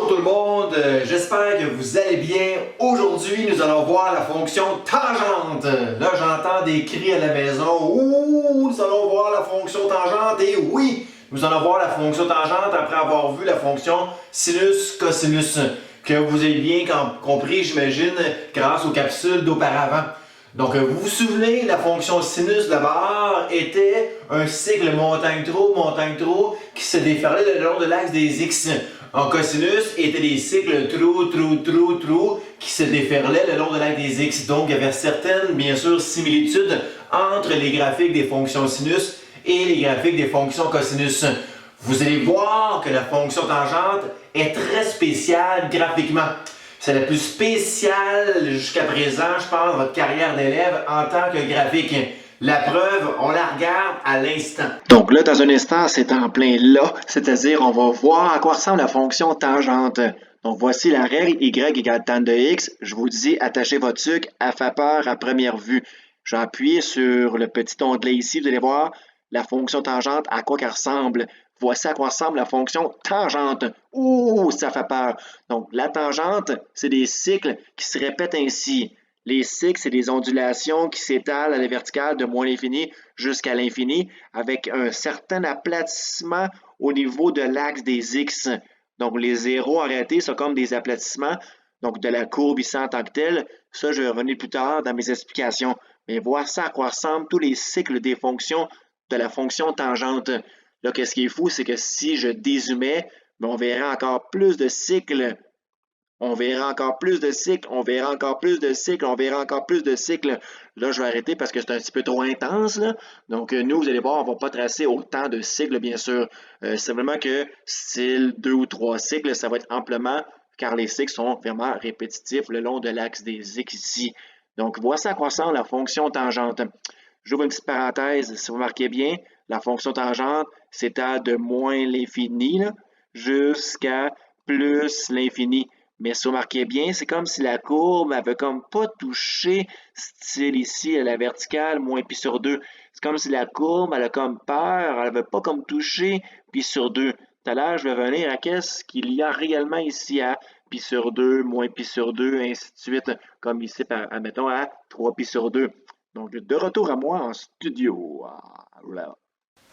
Bonjour tout le monde, j'espère que vous allez bien. Aujourd'hui, nous allons voir la fonction tangente. Là, j'entends des cris à la maison. Ouh, nous allons voir la fonction tangente. Et oui, nous allons voir la fonction tangente après avoir vu la fonction sinus-cosinus, que vous avez bien compris, j'imagine, grâce aux capsules d'auparavant. Donc, vous vous souvenez, la fonction sinus d'abord était un cycle montagne-trou qui se déferlait le long de l'axe des X. En cosinus, étaient des cycles trou qui se déferlaient le long de l'axe des X. Donc, il y avait certaines, bien sûr, similitudes entre les graphiques des fonctions sinus et les graphiques des fonctions cosinus. Vous allez voir que la fonction tangente est très spéciale graphiquement. C'est la plus spéciale jusqu'à présent, je pense, dans votre carrière d'élève en tant que graphique. La preuve, on la regarde à l'instant. Donc là, dans un instant, c'est en plein là, c'est-à-dire on va voir à quoi ressemble la fonction tangente. Donc voici la règle y égale tan de x. Je vous dis, attachez votre sucre, elle fait peur à première vue. J'ai appuyé sur le petit onglet ici, vous allez voir la fonction tangente, à quoi qu'elle ressemble. Voici à quoi ressemble la fonction tangente. Ouh, ça fait peur. Donc, la tangente, c'est des cycles qui se répètent ainsi. Les cycles, c'est des ondulations qui s'étalent à la verticale de moins l'infini jusqu'à l'infini avec un certain aplatissement au niveau de l'axe des X. Donc, les zéros arrêtés sont comme des aplatissements, donc de la courbe ici en tant que telle. Ça, je vais revenir plus tard dans mes explications. Mais voici à quoi ressemblent tous les cycles des fonctions de la fonction tangente. Là, qu'est-ce qui est fou, c'est que si je dézoomais, on verrait encore plus de cycles. On verra encore plus de cycles, on verra encore plus de cycles, on verra encore plus de cycles. Là, je vais arrêter parce que c'est un petit peu trop intense, là. Donc, nous, vous allez voir, on ne va pas tracer autant de cycles, bien sûr. C'est vraiment que style 2 ou 3 cycles, ça va être amplement, car les cycles sont vraiment répétitifs le long de l'axe des X ici. Donc, voici à quoi ressemble la fonction tangente. J'ouvre une petite parenthèse, si vous remarquez bien, la fonction tangente s'étale de moins l'infini jusqu'à plus l'infini. Mais si vous remarquez bien, c'est comme si la courbe avait comme pas touché, style ici, à la verticale, moins pi sur 2. C'est comme si la courbe, elle a comme peur, elle n'avait pas comme touché pi sur 2. Tout à l'heure, je vais venir à qu'est-ce qu'il y a réellement ici à pi sur 2, moins pi sur 2, ainsi de suite, comme ici, admettons, à 3 pi sur 2. Donc, de retour à moi en studio.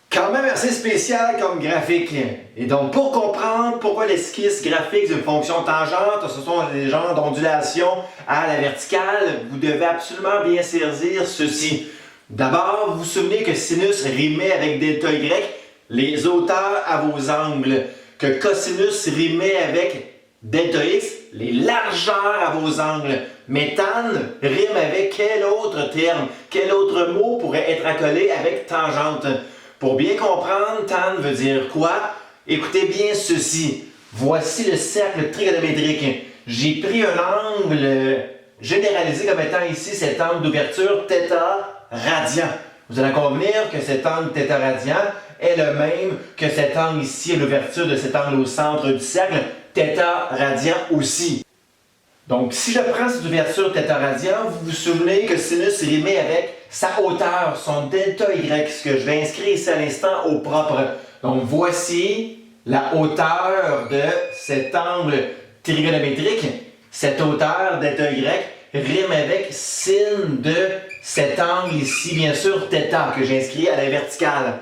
Quand même assez spécial comme graphique. Et donc, pour comprendre pourquoi l'esquisse graphique d'une fonction tangente, ce sont des genres d'ondulations à la verticale, vous devez absolument bien saisir ceci. D'abord, vous vous souvenez que sinus rimait avec delta y, les hauteurs à vos angles, que cosinus rimait avec delta x, les largeurs à vos angles. Mais tan rime avec quel autre terme, quel autre mot pourrait être accolé avec tangente? Pour bien comprendre, tan veut dire quoi? Écoutez bien ceci. Voici le cercle trigonométrique. J'ai pris un angle généralisé comme étant ici cet angle d'ouverture θ radian. Vous allez convenir que cet angle θ radian est le même que cet angle ici à l'ouverture de cet angle au centre du cercle, θ radian aussi. Donc, si je prends cette ouverture θ radian, vous vous souvenez que sinus rimait avec sa hauteur, son delta y, ce que je vais inscrire ici à l'instant au propre. Donc, voici la hauteur de cet angle trigonométrique. Cette hauteur delta y rime avec sin de cet angle ici, bien sûr, θ, que j'ai inscrit à la verticale.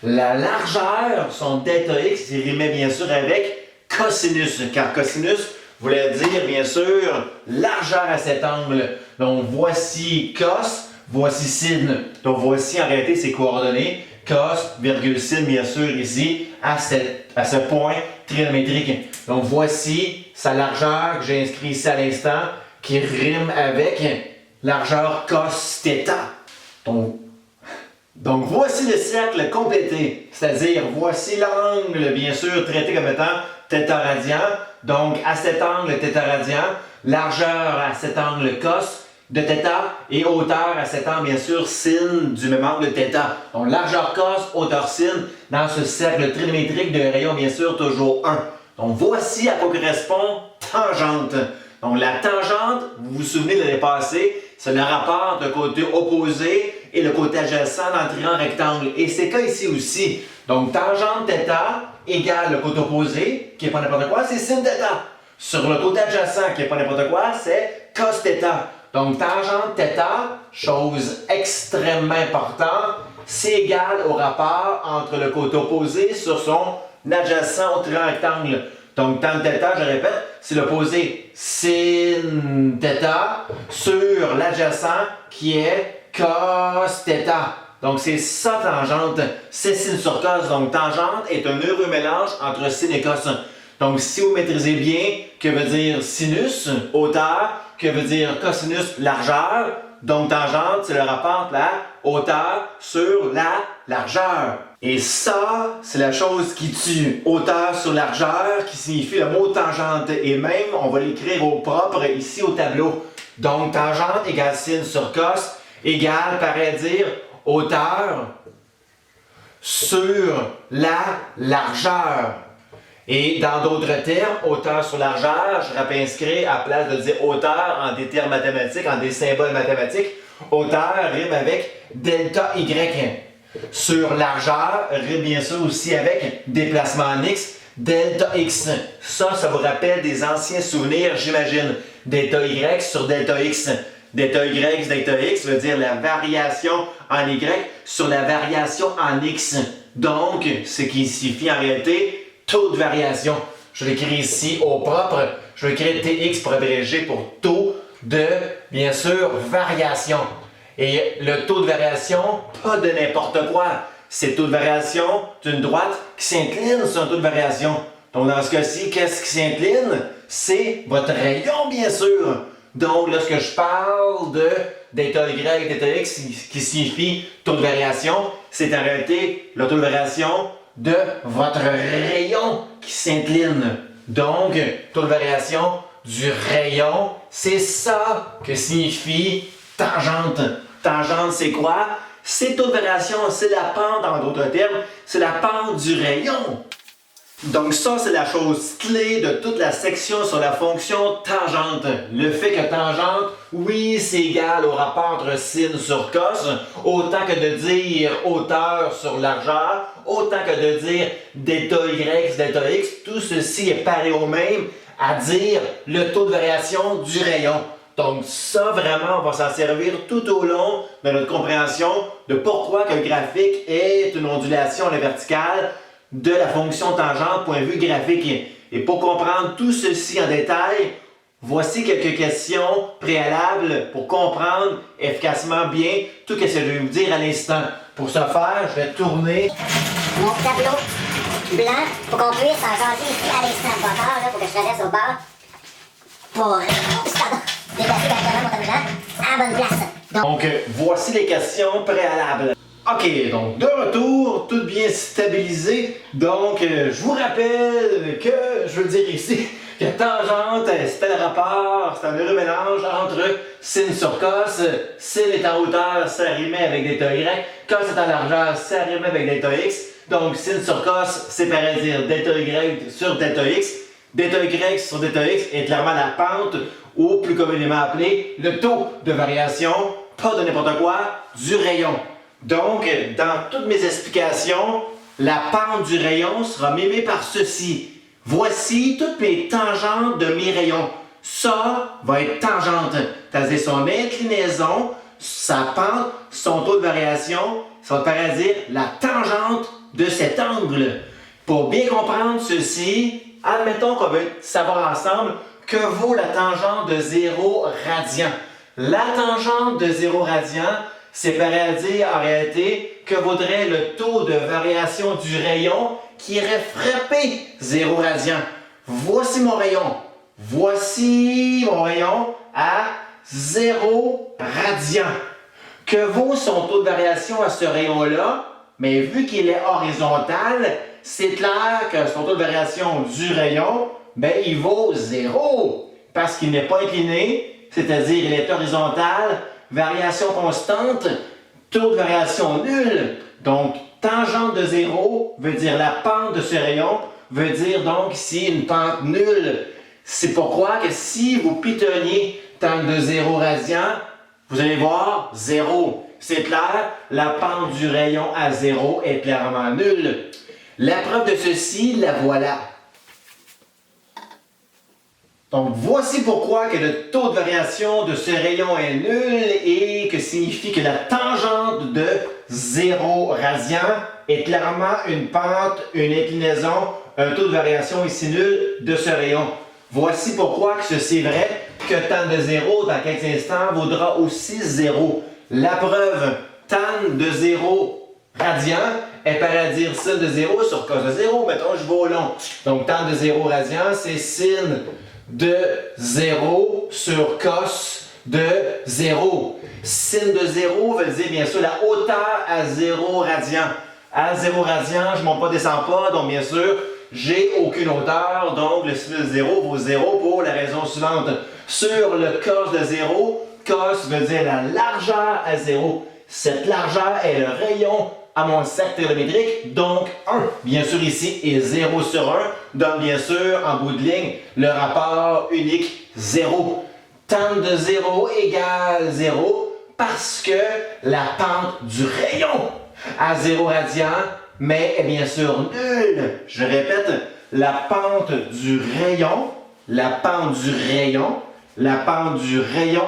La largeur, son delta x, rimait bien sûr avec cosinus, car cosinus voulait dire, bien sûr, largeur à cet angle. Donc, voici cos, voici sin. Donc, voici en réalité ses coordonnées. Cos, virgule sin, bien sûr, ici, à ce point trigonométrique. Donc, voici sa largeur que j'ai inscrit ici à l'instant, qui rime avec largeur cos θ. Donc, voici le cercle complété. C'est-à-dire, voici l'angle, bien sûr, traité comme étant θ radian. Donc, à cet angle θ radian, largeur à cet angle cos de θ et hauteur à cet angle, bien sûr, sin du même angle θ. Donc, largeur cos, hauteur sin dans ce cercle trigonométrique de rayon, bien sûr, toujours 1. Donc, voici à quoi correspond tangente. Donc la tangente, vous vous souvenez de l'année passée, c'est le rapport entre le côté opposé et le côté adjacent dans le triangle rectangle. Et c'est le cas ici aussi. Donc tangente θ égale le côté opposé, qui n'est pas n'importe quoi, c'est sin θ. Sur le côté adjacent, qui n'est pas n'importe quoi, c'est cos θ. Donc tangente θ, chose extrêmement importante, c'est égal au rapport entre le côté opposé sur son adjacent au triangle rectangle. Donc tan θ, je répète, c'est l'opposé sin θ sur l'adjacent qui est cos θ. Donc c'est ça tangente, c'est sin sur cos. Donc tangente est un heureux mélange entre sin et cos. Donc si vous maîtrisez bien, que veut dire sinus, hauteur, que veut dire cosinus, largeur, donc tangente, c'est le rapport entre la hauteur sur la largeur. Et ça, c'est la chose qui tue. Hauteur sur largeur, qui signifie le mot tangente. Et même, on va l'écrire au propre ici au tableau. Donc tangente égale sin sur cos égale, paraît dire, hauteur sur la largeur. Et dans d'autres termes, hauteur sur largeur, je rappelle inscrit à place de dire hauteur en des termes mathématiques, en des symboles mathématiques, hauteur rime avec delta y. Sur largeur rime bien sûr aussi avec déplacement en x, delta x. Ça vous rappelle des anciens souvenirs, j'imagine. Delta y sur delta x. Delta y sur delta x veut dire la variation en y sur la variation en x. Donc, ce qui signifie en réalité taux de variation. Je l'écris ici au propre. Je vais écrire TX pour abréger pour taux de, bien sûr, variation. Et le taux de variation, pas de n'importe quoi. C'est le taux de variation d'une droite qui s'incline sur un taux de variation. Donc, dans ce cas-ci, qu'est-ce qui s'incline? C'est votre rayon, bien sûr. Donc, lorsque je parle de delta y, delta x, qui signifie taux de variation, c'est en réalité le taux de variation de votre rayon qui s'incline. Donc, taux de variation du rayon, c'est ça que signifie tangente. Tangente, c'est quoi? C'est taux de variation, c'est la pente, en d'autres termes, c'est la pente du rayon. Donc ça, c'est la chose clé de toute la section sur la fonction tangente. Le fait que tangente, oui, c'est égal au rapport entre sin sur cos, autant que de dire hauteur sur largeur, autant que de dire delta y sur delta x, tout ceci est pareil au même à dire le taux de variation du rayon. Donc ça, vraiment, on va s'en servir tout au long de notre compréhension de pourquoi que le graphique est une ondulation à la verticale de la fonction tangente, point de vue graphique. Et pour comprendre tout ceci en détail, voici quelques questions préalables pour comprendre efficacement bien tout ce que je vais vous dire à l'instant. Pour ce faire, je vais tourner mon tableau blanc pour qu'on puisse en jaser ici à l'instant. Pas tard, là, pour que je traverse au bord pour déplacer directement mon tableau blanc à la bonne place. Donc, voici les questions préalables. Ok, donc de retour, tout bien stabilisé. Donc, je vous rappelle que, je veux dire ici, que tangente, c'était le rapport, c'est un heureux mélange entre sin sur cos. Sin est en hauteur, ça rimait avec delta y. Cos est en largeur, ça rimait avec delta x. Donc, sin sur cos, c'est pareil dire delta y sur delta x. Delta y sur delta x est clairement la pente, ou plus communément appelé, le taux de variation, pas de n'importe quoi, du rayon. Donc, dans toutes mes explications, la pente du rayon sera mimée par ceci. Voici toutes mes tangentes de mes rayons. Ça va être tangente, c'est-à-dire son inclinaison, sa pente, son taux de variation, ça va paraître dire la tangente de cet angle. Pour bien comprendre ceci, admettons qu'on veut savoir ensemble que vaut la tangente de 0 radian. La tangente de 0 radian, c'est pareil à dire en réalité que vaudrait le taux de variation du rayon qui irait frapper 0 radian. Voici mon rayon. Voici mon rayon à 0 radian. Que vaut son taux de variation à ce rayon-là? Mais vu qu'il est horizontal, c'est clair que son taux de variation du rayon, ben, il vaut 0. Parce qu'il n'est pas incliné, c'est-à-dire il est horizontal, variation constante, taux de variation nul. Donc, tangente de 0 veut dire la pente de ce rayon, veut dire donc ici une pente nulle. C'est pourquoi que si vous pitonnez tan de 0 radian, vous allez voir 0. C'est clair, la pente du rayon à 0 est clairement nulle. La preuve de ceci, la voilà. Donc, voici pourquoi que le taux de variation de ce rayon est nul et que signifie que la tangente de 0 radian est clairement une pente, une inclinaison, un taux de variation ici nul de ce rayon. Voici pourquoi que ceci est vrai, que tan de 0 dans quelques instants vaudra aussi 0. La preuve, tan de 0 radian est pareil à dire sin de 0 sur cos de 0. Mettons, je vais au long. Donc, tan de 0 radian, c'est sin de 0 sur cos de 0. Sin de 0 veut dire bien sûr la hauteur à 0 radian. À 0 radian, je ne monte pas, descends pas, donc bien sûr, j'ai aucune hauteur, donc le sinus de 0 vaut 0 pour la raison suivante. Sur le cos de 0, cos veut dire la largeur à 0. Cette largeur est le rayon à mon cercle trigonométrique, donc 1. Bien sûr ici, et 0 sur 1 donne bien sûr en bout de ligne le rapport unique 0. Tan de 0 égale 0 parce que la pente du rayon à 0 radian, mais est bien sûr nulle. Je répète, la pente du rayon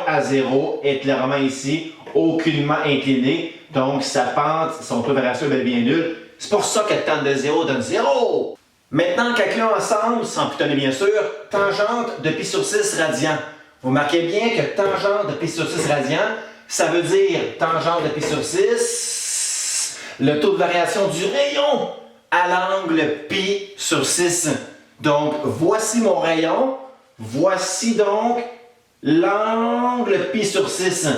à 0 est clairement ici aucunement inclinée. Donc, sa pente, son taux de variation est bel et bien nul. C'est pour ça que tan de 0 donne 0. Maintenant, calculons ensemble, sans pitonner bien sûr, tangente de pi sur 6 radian. Vous marquez bien que tangente de pi sur 6 radian, ça veut dire tangente de pi sur 6, le taux de variation du rayon à l'angle pi sur 6. Donc, voici mon rayon. Voici donc l'angle pi sur 6.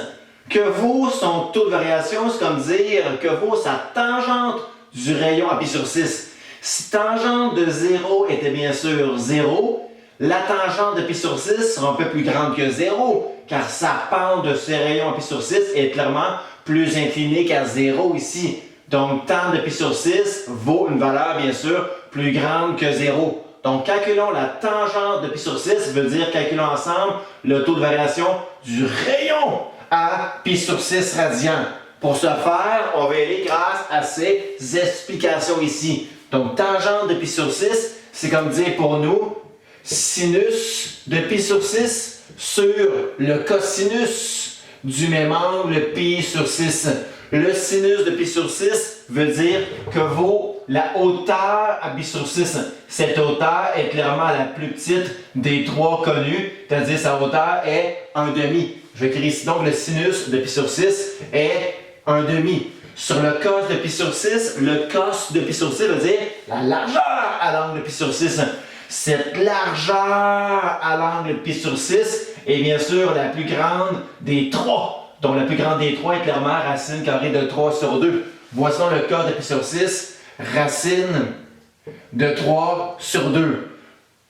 Que vaut son taux de variation? C'est comme dire que vaut sa tangente du rayon à pi sur 6. Si tangente de 0 était bien sûr 0, la tangente de pi sur 6 sera un peu plus grande que 0, car sa pente de ce rayon à pi sur 6 est clairement plus inclinée qu'à 0 ici. Donc, tan de pi sur 6 vaut une valeur bien sûr plus grande que 0. Donc, calculons la tangente de pi sur 6, veut dire calculons ensemble le taux de variation du rayon à pi sur 6 radian. Pour ce faire, on va y aller grâce à ces explications ici. Donc, tangente de pi sur 6, c'est comme dire pour nous, sinus de pi sur 6 sur le cosinus du même angle pi sur 6. Le sinus de pi sur 6 veut dire que vaut la hauteur à pi sur 6. Cette hauteur est clairement la plus petite des trois connues, c'est-à-dire sa hauteur est 1/2. Je vais écrire ici donc le sinus de pi sur 6 est 1/2. Sur le cos de pi sur 6, le cos de pi sur 6 veut dire la largeur à l'angle de pi sur 6. Cette largeur à l'angle pi sur 6 est bien sûr la plus grande des trois. Donc la plus grande des trois est clairement racine carrée de 3 sur 2. Voici le cos de pi sur 6, racine de 3 sur 2.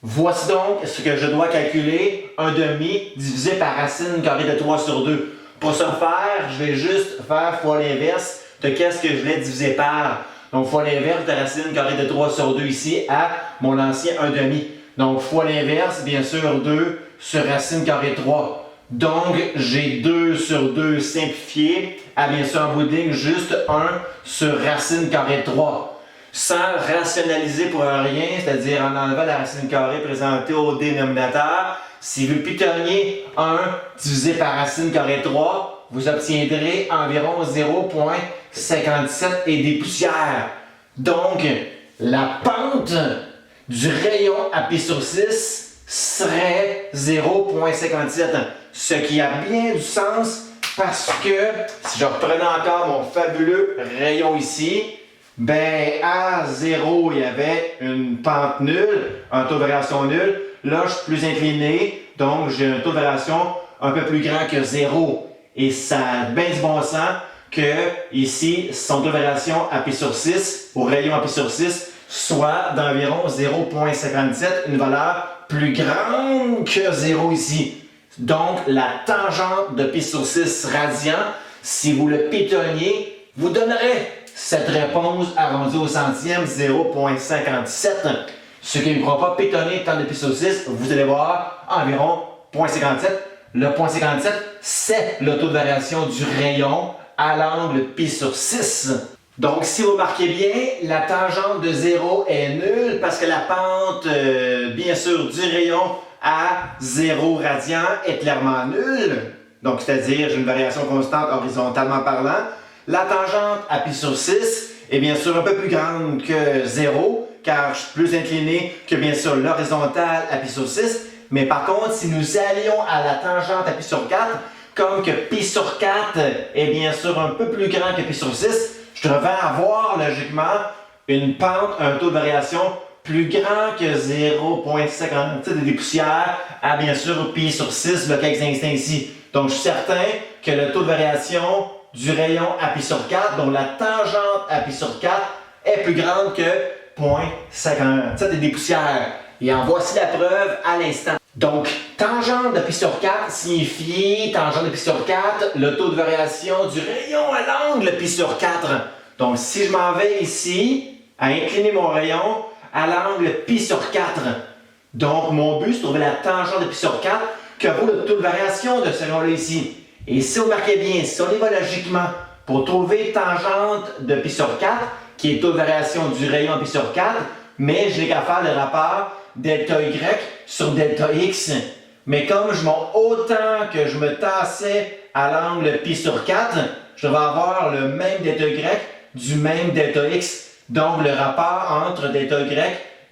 Voici donc ce que je dois calculer, 1/2 divisé par racine carrée de 3 sur 2. Pour ce faire, je vais juste faire fois l'inverse de qu'est-ce que je voulais diviser par. Donc, fois l'inverse de racine carrée de 3 sur 2 ici à mon ancien 1/2. Donc, fois l'inverse, bien sûr, 2 sur racine carrée de 3. Donc, j'ai 2 sur 2 simplifié à bien sûr en bout de ligne juste 1 sur racine carrée de 3. Sans rationaliser pour rien, c'est-à-dire en enlevant la racine carrée présentée au dénominateur, si vous pitonniez 1 divisé par racine carrée de 3, vous obtiendrez environ 0,57 et des poussières. Donc, la pente du rayon à pi sur 6 serait 0,57. Ce qui a bien du sens parce que, si je reprenais encore mon fabuleux rayon ici, ben à 0, il y avait une pente nulle, un taux de variation nul. Là, je suis plus incliné, donc j'ai un taux de variation un peu plus grand que 0. Et ça a bien du bon sens que ici, son taux de variation à pi sur 6, au rayon à pi sur 6, soit d'environ 0,57, une valeur plus grande que 0 ici. Donc, la tangente de pi sur 6 radian, si vous le pitonniez, vous donnerez cette réponse arrondie au centième, 0,57. Ce qui ne pourra pas pitonner tant de pi sur 6, vous allez voir environ 0,57. Le 0,57, c'est le taux de variation du rayon à l'angle pi sur 6. Donc, si vous marquez bien, la tangente de 0 est nulle parce que la pente, bien sûr, du rayon à 0 radian est clairement nulle. Donc, c'est-à-dire, j'ai une variation constante horizontalement parlant. La tangente à pi sur 6 est bien sûr un peu plus grande que 0, car je suis plus incliné que bien sûr l'horizontale à pi sur 6. Mais par contre, si nous allions à la tangente à pi sur 4, comme que pi sur 4 est bien sûr un peu plus grand que pi sur 6, je devrais avoir logiquement une pente, un taux de variation plus grand que 0,50 des poussières à bien sûr pi sur 6, le quelques instants ici. Donc je suis certain que le taux de variation du rayon à pi sur 4, donc la tangente à pi sur 4, est plus grande que 0,50 des poussières. Et en voici la preuve à l'instant. Donc, tangente de pi sur 4 signifie, tangente de pi sur 4, le taux de variation du rayon à l'angle pi sur 4. Donc, si je m'en vais ici, à incliner mon rayon à l'angle pi sur 4, donc mon but, c'est de trouver la tangente de pi sur 4 que vaut le taux de variation de ce rayon-là ici. Et si vous marquez bien, si on y va logiquement, pour trouver tangente de pi sur 4, qui est le taux de variation du rayon pi sur 4, mais je n'ai qu'à faire le rapport delta y sur delta x. Mais comme je monte autant que je me tassais à l'angle pi sur 4, je vais avoir le même delta y du même delta x. Donc le rapport entre delta y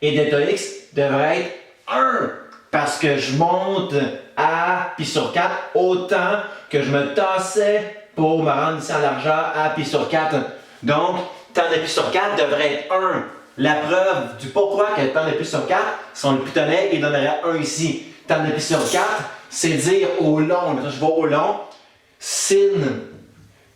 et delta x devrait être 1. Parce que je monte à pi sur 4 autant que je me tassais pour me rendre ici en largeur à pi sur 4. Donc, temps de pi sur 4 devrait être 1. La preuve du pourquoi que temps de pi sur 4, si on le pitonnait, il donnerait 1 ici. Temps de pi sur 4, c'est dire au long, maintenant je vais au long, sin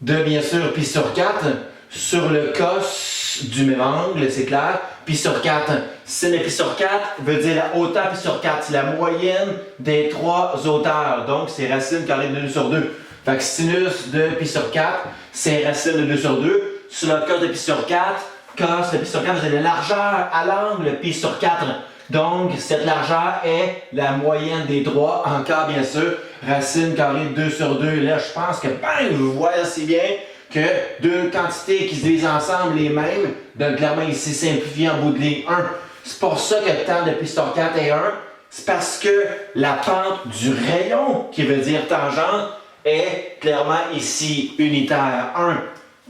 de bien sûr pi sur 4 sur le cos du même angle, c'est clair, pi sur 4. Sin de pi sur 4 veut dire la hauteur pi sur 4, c'est la moyenne des trois hauteurs, donc c'est racine carrée de 2 sur 2. Fait que sinus de pi sur 4, c'est racine de 2 sur 2. Sur le cos de pi sur 4, cos de pi sur 4, vous avez la largeur à l'angle pi sur 4. Donc, cette largeur est la moyenne des trois. Encore, bien sûr, racine carrée de 2 sur 2. Là, je pense que, vous voyez assez bien que deux quantités qui se divisent ensemble les mêmes. Donc, clairement, ici, simplifié en bout de ligne 1. C'est pour ça que le temps de pi sur 4 est 1. C'est parce que la pente du rayon, qui veut dire tangente, est clairement ici unitaire 1.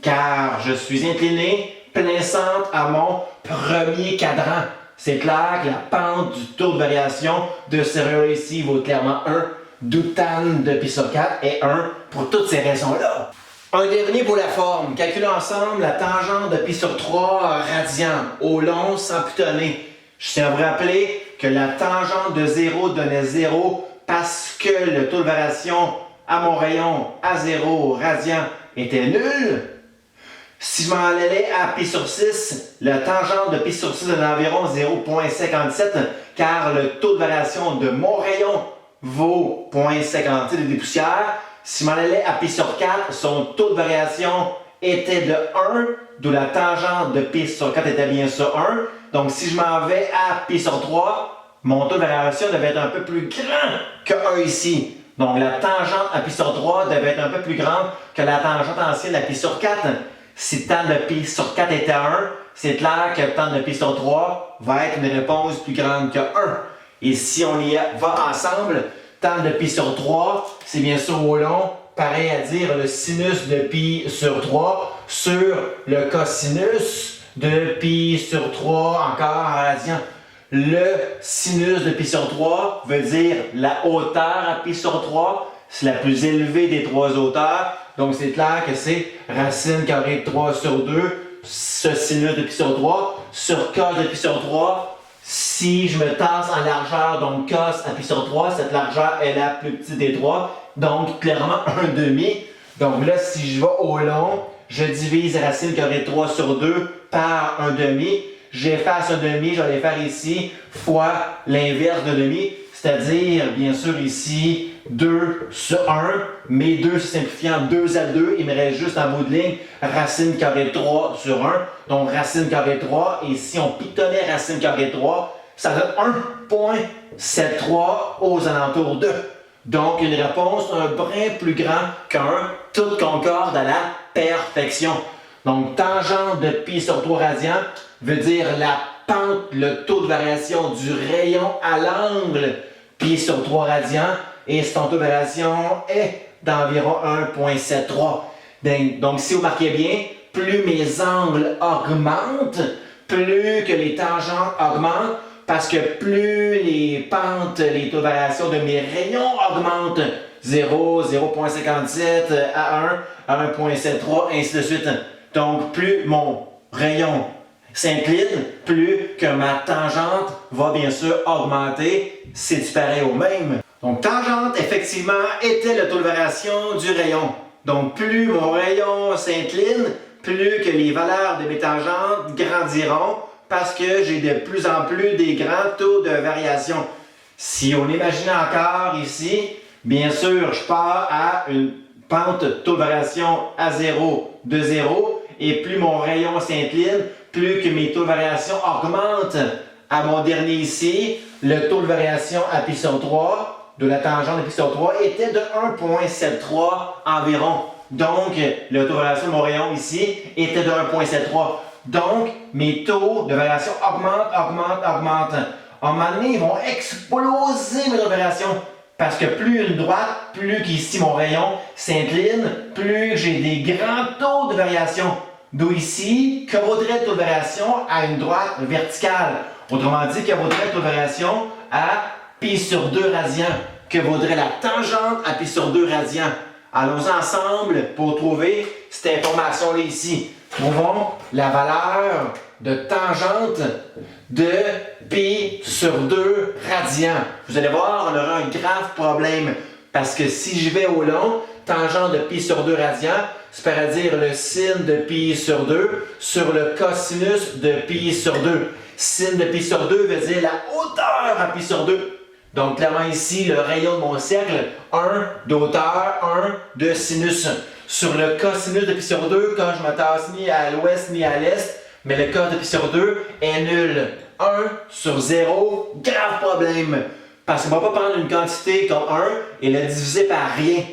Car je suis incliné plein centre à mon premier cadran. C'est clair que la pente du taux de variation de ce rayon ici vaut clairement 1, d'où tan de pi sur 4 est 1 pour toutes ces raisons-là. Un dernier pour la forme. Calculons ensemble la tangente de pi sur 3 radian au long sans pitonner. Je tiens à vous rappeler que la tangente de 0 donnait 0 parce que le taux de variation à mon rayon à 0 radian était nul. Si je m'en allais à pi sur 6, la tangente de pi sur 6 est d'environ 0,57 car le taux de variation de mon rayon vaut 0,57 des poussières. Si je m'en allais à pi sur 4, son taux de variation était de 1, d'où la tangente de pi sur 4 était bien sûr 1. Donc si je m'en vais à pi sur 3, mon taux de variation devait être un peu plus grand que 1 ici. Donc la tangente à pi sur 3 devait être un peu plus grande que la tangente ancienne à pi sur 4. Si tan de pi sur 4 était 1, c'est clair que tan de pi sur 3 va être une réponse plus grande que 1. Et si on y va ensemble, tan de pi sur 3, c'est bien sûr au long, pareil à dire le sinus de pi sur 3 sur le cosinus de pi sur 3 encore en radian. Le sinus de pi sur 3 veut dire la hauteur à pi sur 3, c'est la plus élevée des trois hauteurs. Donc c'est clair que c'est racine carrée de 3 sur 2, ce sinus de pi sur 3, sur cos de pi sur 3. Si je me tasse en largeur, donc cos à pi sur 3, cette largeur est la plus petite des trois, donc clairement 1,5. Donc là, si je vais au long, je divise racine carrée de 3 sur 2 par 1,5. J'efface 1,5, je vais les faire ici, fois l'inverse de demi, c'est-à-dire, bien sûr, ici, 2 sur 1, mais 2 simplifiant 2 à 2, il me reste juste en bout de ligne racine carrée de 3 sur 1, donc racine carrée de 3, et si on pitonnait racine carrée de 3, ça donne 1,73 aux alentours de. Donc, une réponse un brin plus grand qu'un, tout concorde à la perfection. Donc, tangente de pi sur 3 radians veut dire la pente, le taux de variation du rayon à l'angle pi sur 3 radians, et son taux de variation est d'environ 1,73. Donc, si vous marquez bien, plus mes angles augmentent, plus que les tangentes augmentent, parce que plus les pentes, les taux de variation de mes rayons augmentent, 0, 0,57 à 1, à 1,73, ainsi de suite. Donc, plus mon rayon s'incline, plus que ma tangente va bien sûr augmenter. C'est pareil au même. Donc, tangente, effectivement, était le taux de variation du rayon. Donc, plus mon rayon s'incline, plus que les valeurs de mes tangentes grandiront parce que j'ai de plus en plus des grands taux de variation. Si on imagine encore ici, bien sûr, je pars à une pente taux de variation à 0 de 0 et plus mon rayon s'incline, plus que mes taux de variation augmentent. À mon dernier ici, le taux de variation à pi sur 3 de la tangente de pi sur 3 était de 1,73 environ. Donc, le taux de variation de mon rayon ici était de 1,73. Donc, mes taux de variation augmentent. À un moment donné, ils vont exploser mes taux de variation. Parce que plus une droite, plus qu'ici mon rayon s'incline, plus j'ai des grands taux de variation. D'où ici, que vaudrait le taux de variation à une droite verticale? Autrement dit, que vaudrait le taux de variation à pi sur 2 radians? Que vaudrait la tangente à pi sur 2 radians? Allons ensemble pour trouver cette information-là ici. Trouvons la valeur de tangente de pi sur 2 radians. Vous allez voir, on aura un grave problème. Parce que si je vais au long, tangente de pi sur 2 radians, c'est-à-dire le sin de pi sur 2 sur le cosinus de pi sur 2. Sin de pi sur 2 veut dire la hauteur à pi sur 2. Donc, clairement ici, le rayon de mon cercle, 1 d'auteur, 1 de sinus. Sur le cosinus de pi sur 2, quand je me tasse ni à l'ouest ni à l'est, mais le cos de pi sur 2 est nul. 1 sur 0, grave problème. Parce qu'on ne va pas prendre une quantité comme 1 et la diviser par rien.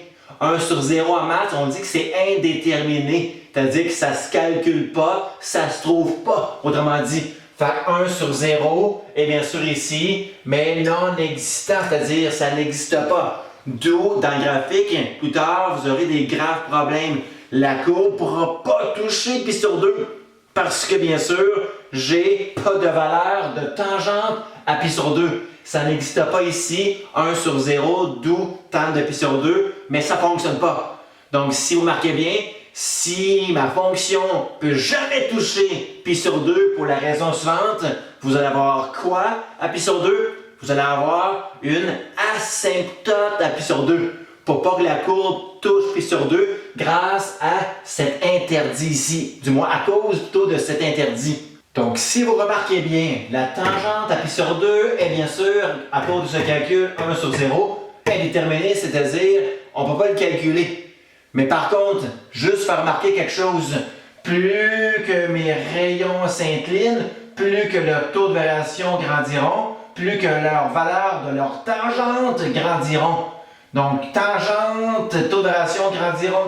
1 sur 0 en maths, on dit que c'est indéterminé. C'est-à-dire que ça ne se calcule pas, ça ne se trouve pas. Autrement dit, fait 1 sur 0 est bien sûr ici, mais non existant, c'est-à-dire ça n'existe pas. D'où, dans le graphique, plus tard, vous aurez des graves problèmes. La courbe ne pourra pas toucher pi sur 2 parce que, bien sûr, j'ai pas de valeur de tangente à pi sur 2. Ça n'existe pas ici, 1 sur 0, d'où tangente de pi sur 2, mais ça ne fonctionne pas. Donc, si vous marquez bien, si ma fonction ne peut jamais toucher pi sur 2 pour la raison suivante, vous allez avoir quoi à pi sur 2? Vous allez avoir une asymptote à pi sur 2. Pour pas que la courbe touche pi sur 2 grâce à cet interdit ici. Du moins à cause plutôt de cet interdit. Donc si vous remarquez bien, la tangente à pi sur 2 est bien sûr, à cause de ce calcul 1 sur 0, indéterminée, c'est-à-dire on ne peut pas le calculer. Mais par contre, juste faire remarquer quelque chose. Plus que mes rayons s'inclinent, plus que leur taux de variation grandiront, plus que leur valeur de leur tangente grandiront. Donc, tangente, taux de variation grandiront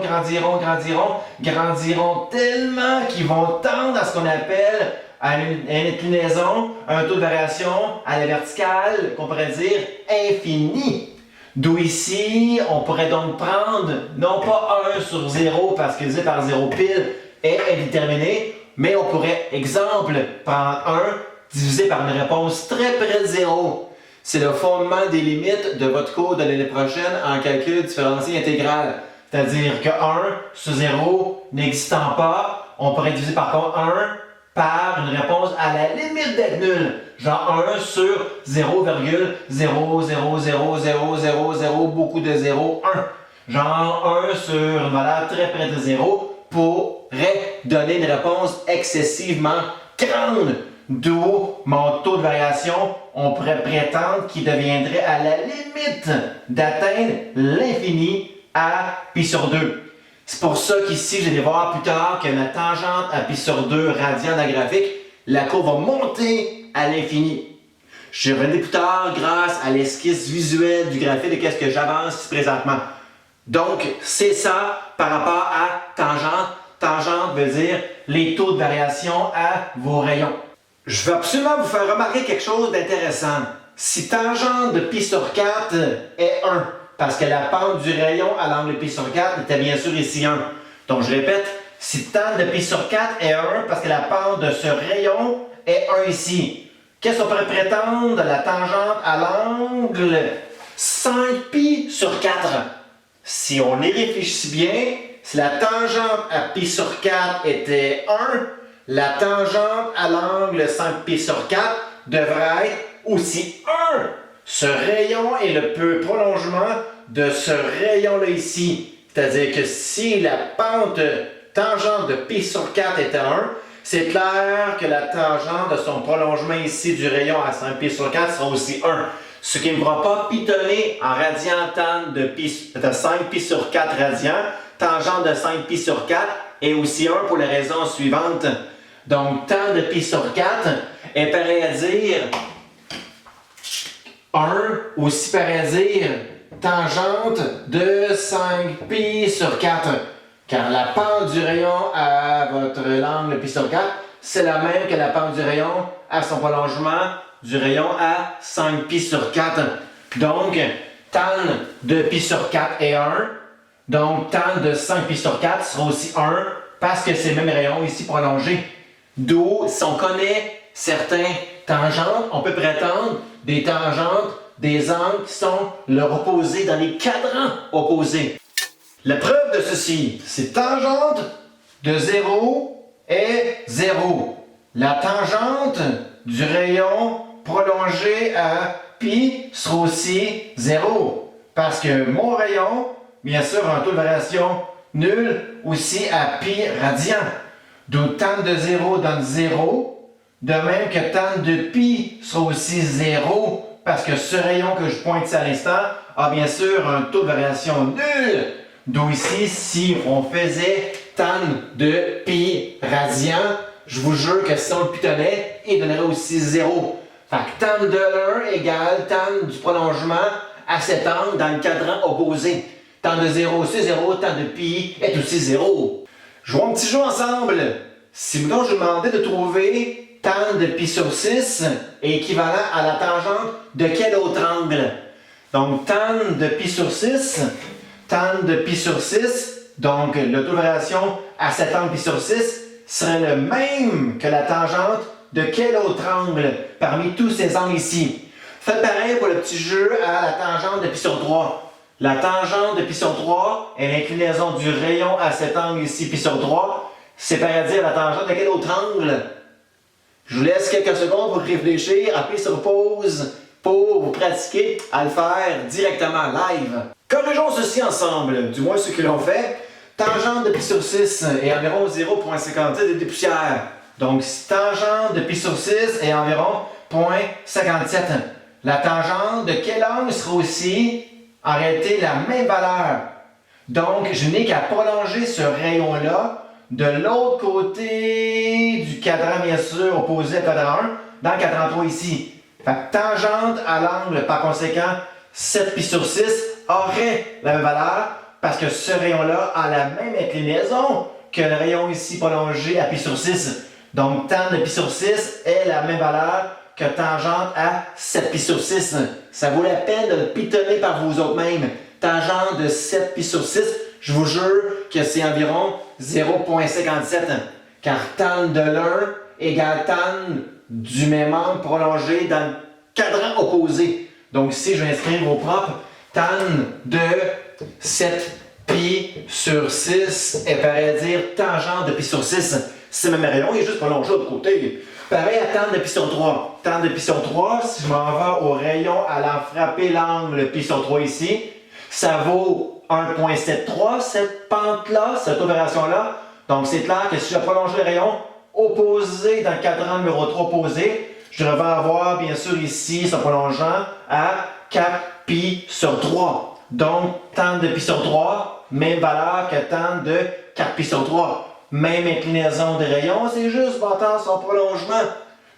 tellement qu'ils vont tendre à ce qu'on appelle à une inclinaison, un taux de variation à la verticale, qu'on pourrait dire infini. D'où ici, on pourrait donc prendre, non pas 1 sur 0, parce que divisé par 0 pile est indéterminé, mais on pourrait, exemple, prendre 1 divisé par une réponse très près de 0. C'est le fondement des limites de votre cours de l'année prochaine en calcul différentiel intégral. C'est-à-dire que 1 sur 0 n'existant pas, on pourrait diviser par contre 1 par une réponse à la limite d'être nulle. Genre 1 sur 0,0000000, beaucoup de 0, 1. Genre 1 sur une valeur très près de 0 pourrait donner une réponse excessivement grande. D'où mon taux de variation, on pourrait prétendre qu'il deviendrait à la limite d'atteindre l'infini à pi sur 2. C'est pour ça qu'ici, je vais voir plus tard que la tangente à pi sur 2 radian de la graphique, la courbe va monter à l'infini. Je reviendrai plus tard grâce à l'esquisse visuelle du graphique de qu'est-ce que j'avance présentement. Donc, c'est ça par rapport à tangente. Tangente veut dire les taux de variation à vos rayons. Je veux absolument vous faire remarquer quelque chose d'intéressant. Si tangente de pi sur 4 est 1, parce que la pente du rayon à l'angle pi sur 4 était bien sûr ici 1. Donc, je répète, si tan de pi sur 4 est 1, parce que la pente de ce rayon est 1 ici. Qu'est-ce qu'on pourrait prétendre de la tangente à l'angle 5pi sur 4? Si on y réfléchit bien, si la tangente à pi sur 4 était 1, la tangente à l'angle 5pi sur 4 devrait être aussi 1. Ce rayon est le prolongement de ce rayon-là ici. C'est-à-dire que si la pente tangente de pi sur 4 était 1, c'est clair que la tangente de son prolongement ici du rayon à 5pi sur 4 sera aussi 1. Ce qui ne me fera pas pitonner en radian tan de 5pi sur 4 radians. Tangente de 5pi sur 4 est aussi 1 pour la raison suivante. Donc, tan de pi sur 4 est pareil à dire 1, aussi pareil à dire tangente de 5pi sur 4. Car la pente du rayon à votre angle pi sur 4, c'est la même que la pente du rayon à son prolongement du rayon à 5pi sur 4. Donc, tan de pi sur 4 est 1. Donc, tan de 5pi sur 4 sera aussi 1 parce que c'est le même rayon ici prolongé. D'où, si on connaît certains tangentes, on peut prétendre des tangentes des angles qui sont leur opposé dans les cadrans opposés. La preuve de ceci, c'est tangente de 0 est 0. La tangente du rayon prolongé à pi sera aussi 0. Parce que mon rayon, bien sûr, a un taux de variation nul aussi à pi radian. D'où tan de 0 donne 0. De même que tan de pi sera aussi 0. Parce que ce rayon que je pointe ici à l'instant a bien sûr un taux de variation nul. D'où ici, si on faisait tan de pi radian, je vous jure que si on le pitonnait, il donnerait aussi 0. Fait que tan de 1 égale tan du prolongement à cet angle dans le cadran opposé. Tan de 0 c'est 0, tan de pi est aussi 0. Jouons un petit jeu ensemble. Si maintenant je vous demandais de trouver tan de pi sur 6 est équivalent à la tangente de quel autre angle? Donc tan de pi sur 6, tan de pi sur 6, donc le taux de variation à cet angle pi sur 6 serait le même que la tangente de quel autre angle parmi tous ces angles ici. Faites pareil pour le petit jeu à la tangente de pi sur 3. La tangente de pi sur 3 est l'inclinaison du rayon à cet angle ici, pi sur 3. C'est pareil à dire la tangente de quel autre angle? Je vous laisse quelques secondes pour réfléchir, appuyez sur pause pour vous pratiquer à le faire directement live. Corrigeons ceci ensemble, du moins ceux qui l'ont fait. Tangente de pi sur 6 est environ 0,57 des poussières. Donc, si tangente de pi sur 6 est environ 0,57. La tangente de quel angle sera aussi en réalité la même valeur? Donc, je n'ai qu'à prolonger ce rayon-là de l'autre côté du cadran, bien sûr, opposé au cadran 1, dans le cadran 3 ici. Fait que tangente à l'angle, par conséquent, 7 pi sur 6 aurait la même valeur parce que ce rayon-là a la même inclinaison que le rayon ici prolongé à pi sur 6. Donc, tan de pi sur 6 est la même valeur que tangente à 7 pi sur 6. Ça vaut la peine de le pitonner par vous autres mêmes. Tangente de 7 pi sur 6, je vous jure que c'est environ 0,57. Car tan de l'un égale tan du même angle prolongé dans le cadran opposé. Donc ici, je vais inscrire vos propres. Tan de 7 pi sur 6 est pareil à dire tangente de pi sur 6. C'est le même rayon, il est juste prolongé de l'autre côté. Pareil à tan de pi sur 3. Tan de pi sur 3, si je m'en vais au rayon allant frapper l'angle pi sur 3 ici, ça vaut 1,73 cette pente-là, cette opération-là. Donc c'est clair que si je prolonge le rayon opposé dans le cadran numéro 3 opposé, je devrais avoir bien sûr ici son prolongeant à 4 pi sur 3. Donc tan de pi sur 3, même valeur que tan de 4 pi sur 3. Même inclinaison des rayons, c'est juste bâtir son prolongement.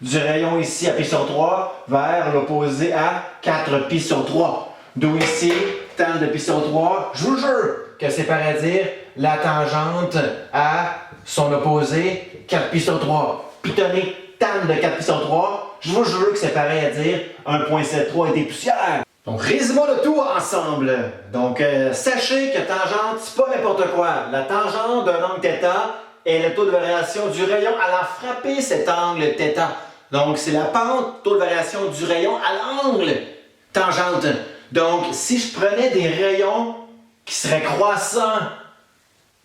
du rayon ici à pi sur 3 vers l'opposé à 4 pi sur 3. D'où ici, tan de pi sur 3, je vous jure que c'est pareil à dire la tangente à son opposé 4 pi sur 3. Pitonner tan de 4 pi sur 3, je vous jure que c'est pareil à dire 1.73 et des poussières. Donc, résumons le tout ensemble. Donc, sachez que tangente, c'est pas n'importe quoi. La tangente d'un angle θ est le taux de variation du rayon allant frapper cet angle θ. Donc, c'est la pente, taux de variation du rayon à l'angle tangente. Donc, si je prenais des rayons qui seraient croissants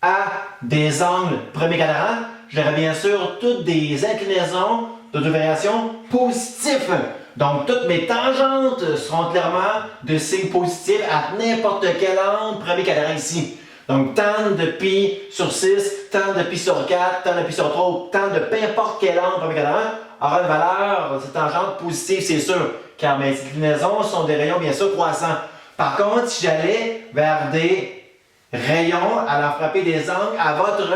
à des angles premier cadran, j'aurais bien sûr toutes des inclinaisons de variation positifs. Donc, toutes mes tangentes seront clairement de signe positif à n'importe quel angle premier cadran ici. Donc, tan de pi sur 6, tan de pi sur 4, tan de pi sur 3, tan de peu importe quel angle premier cadran aura une valeur de cette tangente positive, c'est sûr, car mes inclinaisons sont des rayons bien sûr croissants. Par contre, si j'allais vers des rayons allant frapper des angles à votre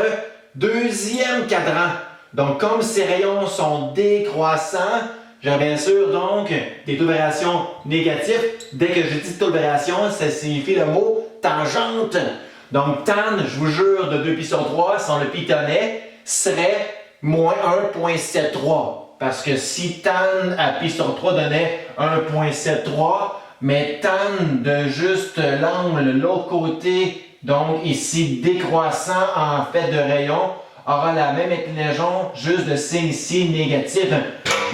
deuxième cadran, donc comme ces rayons sont décroissants, j'ai bien sûr donc des taux de variation négatifs. Dès que je dis taux de variation, ça signifie le mot tangente. Donc tan, je vous jure, de 2 pi sur 3, si on le pitonnait, serait moins 1.73. Parce que si tan à pi sur 3 donnait 1.73, mais tan de juste l'angle, l'autre côté, donc ici décroissant en fait de rayon, aura la même inclinaison, juste de signe ici négatif.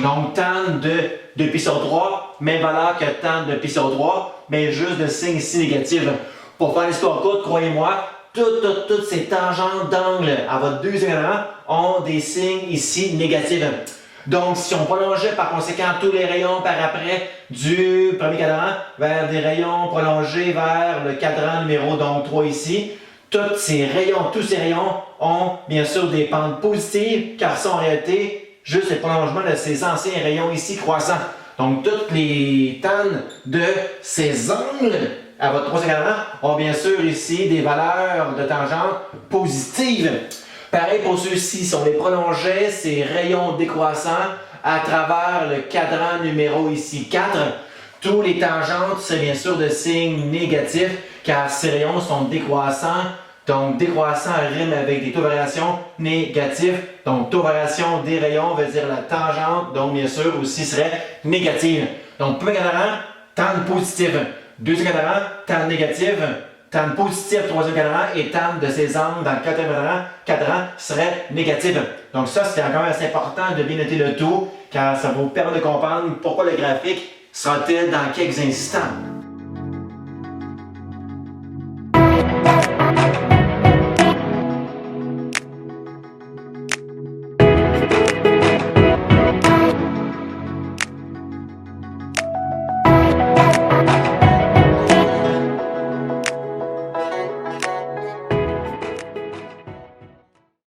Donc tan de 2 pi sur 3, même valeur que tan de pi sur 3, mais juste de signe ici négatif. Pour faire l'histoire courte, croyez-moi, toutes ces tangentes d'angle à votre deuxième cadran ont des signes ici négatifs. Donc, si on prolongeait par conséquent tous les rayons par après du premier cadran vers des rayons prolongés vers le cadran numéro donc 3 ici, tous ces rayons ont bien sûr des pentes positives car sont en réalité juste le prolongement de ces anciens rayons ici croissants. Donc, toutes les tannes de ces angles à votre troisième cadran ont bien sûr ici des valeurs de tangente positives. Pareil pour ceux-ci, si on les prolongeait, ces rayons décroissants à travers le cadran numéro ici 4, tous les tangentes c'est bien sûr de signe négatif car ces rayons sont décroissants. Donc décroissant rime avec des taux de variation négatifs. Donc taux de variation des rayons veut dire la tangente, donc bien sûr aussi serait négative. Donc premier cadran, tan positif. Deuxième cadran, tan négatif. Tan positif, troisième cadran, et tan de ces angles dans le quatrième cadran serait négatif. Donc ça, c'est encore assez important de bien noter le tout, car ça vous permet de comprendre pourquoi le graphique sera-t-il dans quelques instants.